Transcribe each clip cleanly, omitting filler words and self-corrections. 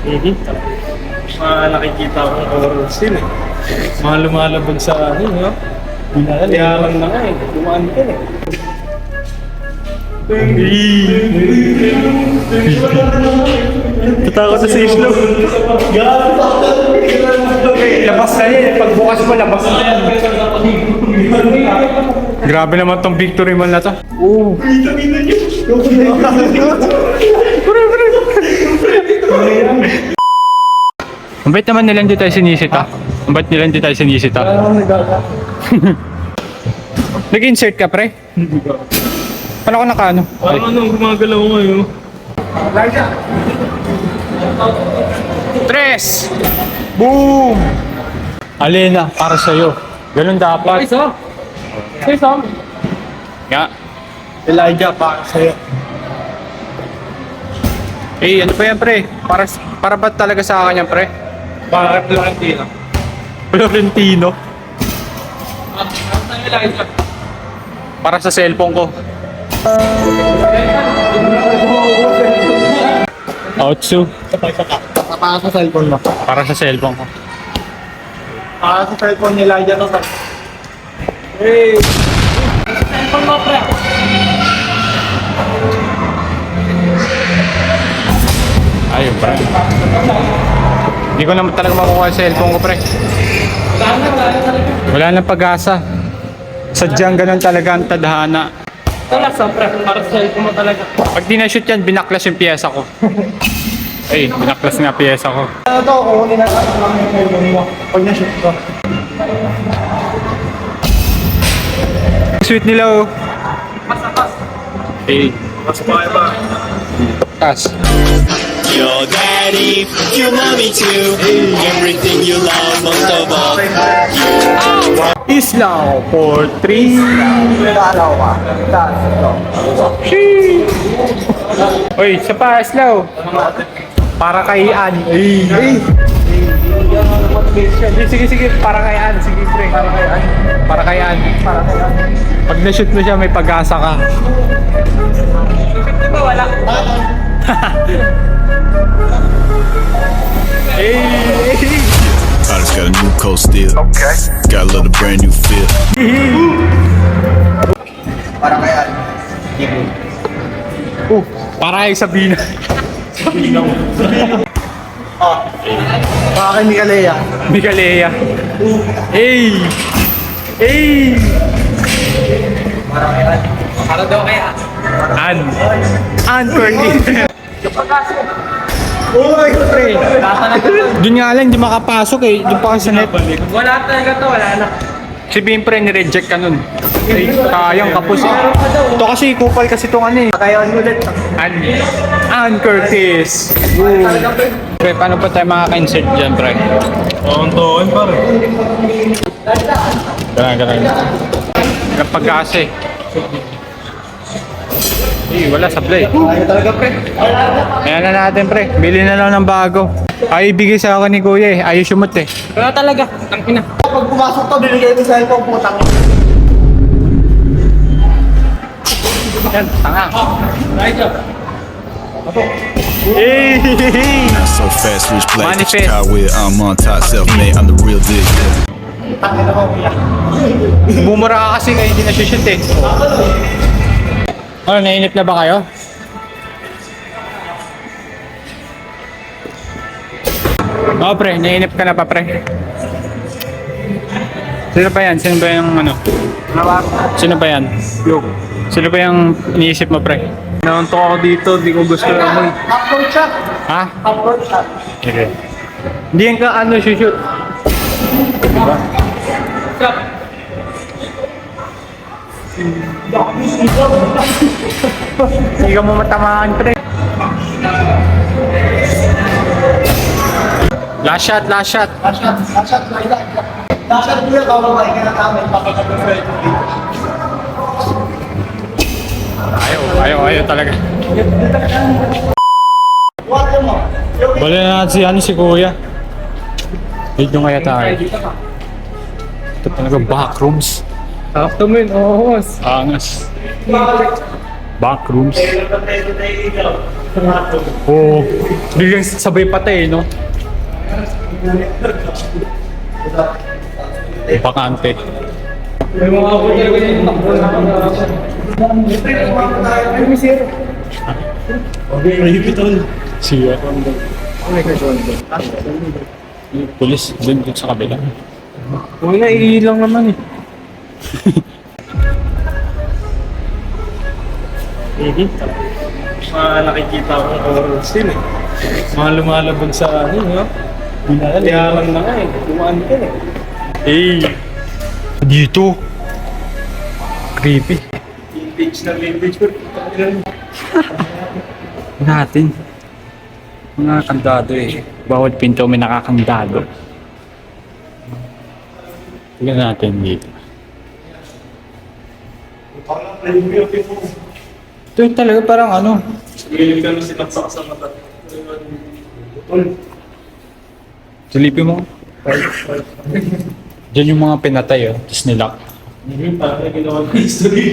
Mga nakikita akong horror scene eh. Mga lumalabag sa ano, no? Yaran na nga eh. Dumaan ka eh. Tatakot na si Islo. Labas na yan. Pagbukas mo, labas na yan. Grabe naman tong victory mall na to. Oo. Ang bait naman nila hindi tayo sinisita. Ang bait nila hindi tayo sinisita. Nag-insert ka, pre? Hindi ka. Paano ko nakaano? Paano nang gumagalaw ngayon? Tres! Boom! Alena, para sa'yo. Ganun dapat. Isa? Nga. Elijah, para sa'yo. Eh, ano pa yan, pre? Para ba talaga sa akin yan, pre? Para Florentino. Florentino? Para sa cellphone ko. Otsu. Para sa cellphone mo. Para sa cellphone ko. Para sa cellphone nila dyan to. Hey! Cellphone mo, pre. Ayun, pre. Hindi ko naman talaga makukuha yung cellphone ko, pre. Wala nang pag-asa. Sadyang ganun talaga ang tadhana. Wala sa pre. Para sa cellphone mo talaga. Pag di na-shoot yan, binaklas yung piyesa ko. Eh, binaklas nga piyesa ko. Ano to? Kukunin na lang yung cellphone mo. Pag na-shoot ko. Sweet nila, oh. Eh, Mas bakit ba? tas. Your daddy, your mommy too. Everything you love most of all. Islaw for 3. Dalawa. Uy, isa pa, Islaw. Para kay Ann. Sige, para kay Ann. Sige, pre. Para kay Ann. Pag na-shoot mo siya, may pag-asa ka. Di ba wala? I just got a new coat still. Okay. Got a little brand new feel. Para kaya. Para kay Sabina. Para kay Micalea. Micalea. Para kaya. Para daw kaya. Ann Curtis. Uy, pre. Doon nga lang, hindi makapasok eh. Doon pa kasi sa net. Wala talaga to. Wala na. Si Bimpre, ni-reject ka nun. Ay, kayang kapos eh. Ito kasi, kupal kasi itong ano eh. Kaya ulit. Ann Curtis. Pre, paano pa tayo makaka-insert dyan, pre? Tontoin pare. Ganun. Kapag-asa eh. Wala sablay. Kaya talaga, pre. Ayan na natin, pre. Bili na lang ng bago. Ay, ibigay sa ako ni Kuya eh. Ayos yung eh. Wala talaga. Tangina. Pag pumasok to, binigay mo sa cellphone, putang. Yan, tanga. Right job. Hey! Not so fast, rich black. Manifest. Chicago with I'm on top, self-made. I'm the real deal. Tangina ko, kuya. Bumura ka kasi kaya hindi na-shoot eh. Ano, nainip na ba kayo? Oo, pre. Nainip ka na pa, pre. Sino ba yan? Sino ba yung ano? Sino ba yan? Sino ba yung iniisip mo, pre? Nanto ako dito, di ko gusto na mo. Upload shot. Ha? Upload shot. Okay. Hindi yan ka ano shoot. Diba? Shot. Hindi ka mo matamaan, pre. Last shot. Last shot, kuya. Last shot, kuya. Bababay ka na tama. Ipapagkaguloy ko dito. Ayaw talaga. Water mo. Bala na natin si Kuya. Dito nga tayo. Ito talaga backrooms. After mo yun, oh, boss. Angas. Backrooms. Oo. Biglang sabay patay, no? Bakante. May mga ako talaga yung Siya. Pulis dun sa kabila. Huwag na, iilang naman eh. Mga nakikita akong horror scene eh. Mga lumalabog sa ano, no? Binayaran na nga eh. Dumaan ka eh. Eh! Dito! Creepy. Vintage na vintage. Natin. Mga kandado eh. Bawat pinto may nakakandado. Tignan natin dito. Ito yung talaga parang ano. Gilip ka na sinaksak sa mata. Silipin mo. Diyan yung mga pinatay oh. Tapos nilak. Parang ginawa ng history.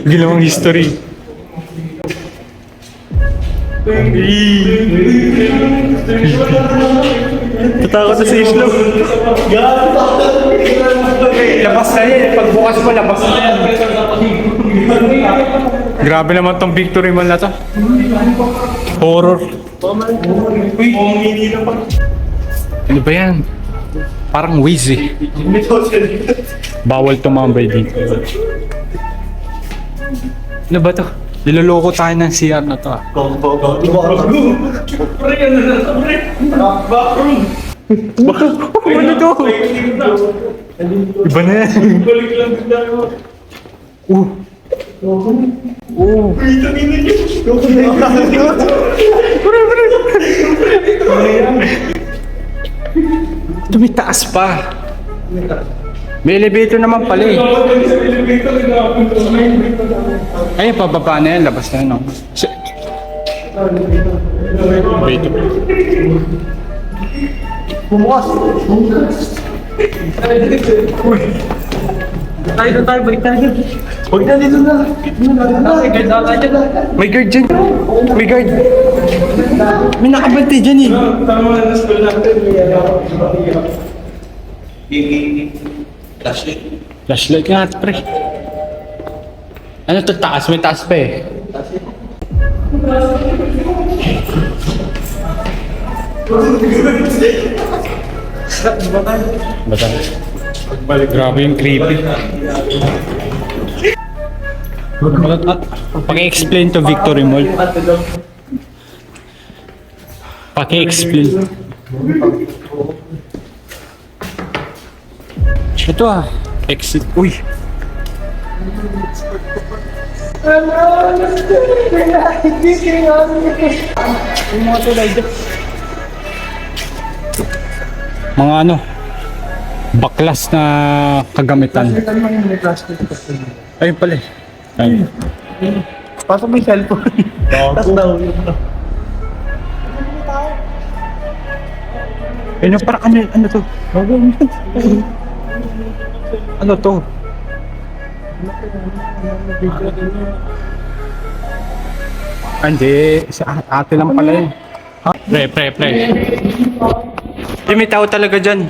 Ginawang history. Tatakot na si Islo. Labas na yan. Pagbukas mo, labas na yan. Grabe naman tong victory mall na to. Horror. Ano ba yan? Parang Wiz eh. Bawal tumambay dito. Ano ba to? Niloloko tayo ng CR na to ah. Ano to? Iba na yan. Balik lang bigla mo. Tumitaas pa. May elevator naman pala eh. Ay, pababa na yan. Labas na yan. No? Elevator. Tayo, balik tayo. Huwag na dito na. May guard dyan. May guard. May nakabantay dyan eh. Tama na school natin. Flashlight nga, pre. Ano to taas? May taas pa eh. Bata. Grabe yung creepy. Paki-explain to Victory Mall. Paki-explain. Ito ah. Exit. Uy. Yung mga tulay dyan. Mga ano. Baklas na kagamitan. Ayun pala eh. Ayun. Pasok mo yung cellphone. Tapos daw. Ayun parang ano to? Ano to? Hindi, si ate lang pala yun. Ha? Pre. Hindi, may tao talaga dyan.